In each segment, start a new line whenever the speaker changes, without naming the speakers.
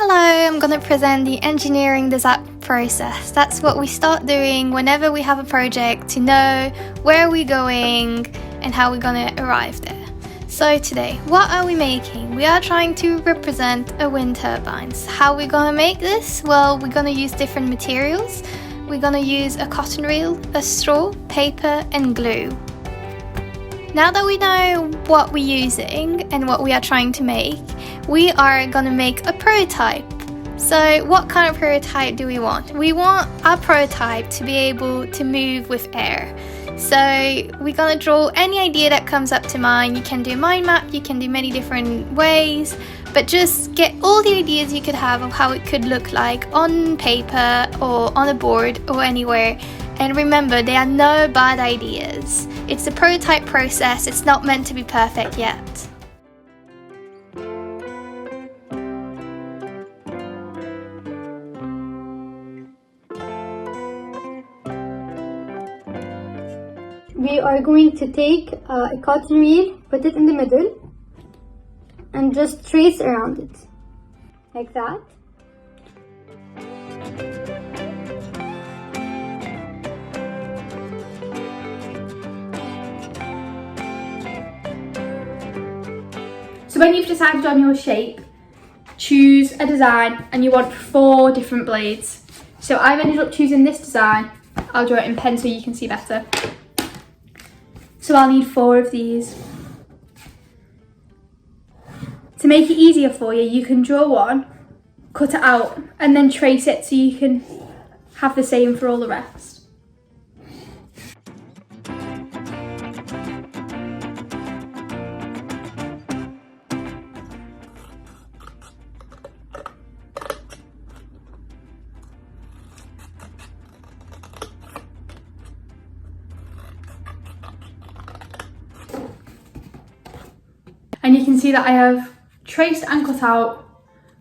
Hello, I'm going to present the engineering design process. That's what we start doing whenever we have a project to know where we're going and how we're going to arrive there. So today, what are we making? We are trying to represent a wind turbine. How we're going to make this? Well, we're going to use different materials. We're going to use a cotton reel, a straw, paper and glue. Now that we know what we're using and what we are trying to make, we are going to make a prototype. So what kind of prototype do we want? We want our prototype to be able to move with air. So we're going to draw any idea that comes up to mind. You can do a mind map, you can do many different ways, but just get all the ideas you could have of how it could look like on paper or on a board or anywhere. And remember, there are no bad ideas. It's a prototype process, it's not meant to be perfect yet.
We are going to take a cotton reel, put it in the middle, and just trace around it, like that.
So when you've decided on your shape, choose a design and you want 4 different blades. So I've ended up choosing this design. I'll draw it in pen so you can see better. So I'll need 4 of these. To make it easier for you, you can draw one, cut it out and then trace it so you can have the same for all the rest. And you can see that I have traced and cut out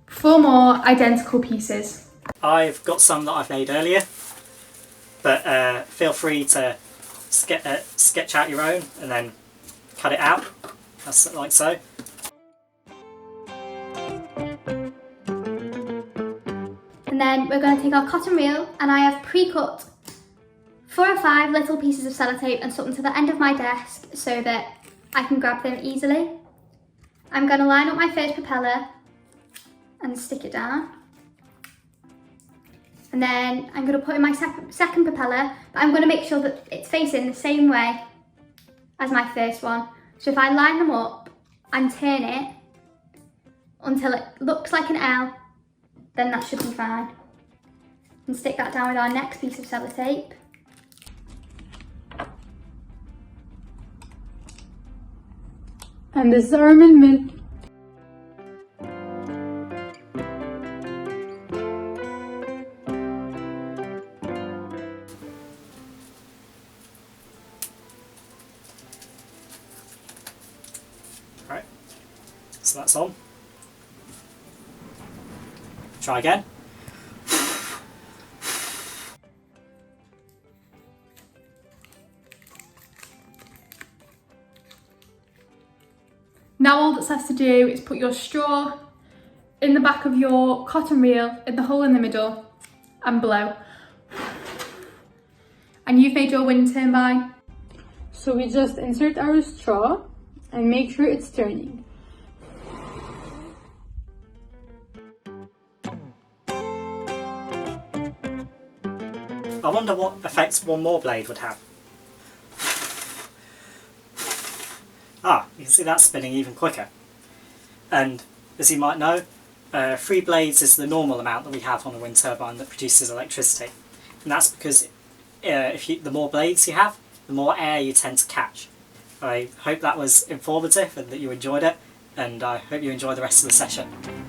4 more identical pieces.
I've got some that I've made earlier, but feel free to sketch out your own and then cut it out, that's like so.
And then we're going to take our cotton reel, and I have pre-cut 4 or 5 little pieces of sellotape and stuck them to the end of my desk so that I can grab them easily. I'm going to line up my first propeller and stick it down. And then I'm going to put in my second propeller, but I'm going to make sure that it's facing the same way as my first one. So if I line them up and turn it until it looks like an L, then that should be fine. And stick that down with our next piece of sellotape.
And this is our windmill.
Right, so that's on. Try again.
Now all that's left to do is put your straw in the back of your cotton reel in the hole in the middle and blow. And you've made your wind turbine.
So we just insert our straw and make sure it's turning.
I wonder what effects one more blade would have. Ah, you can see that spinning even quicker. And as you might know, 3 blades is the normal amount that we have on a wind turbine that produces electricity. And that's because the more blades you have, the more air you tend to catch. I hope that was informative and that you enjoyed it, and I hope you enjoy the rest of the session.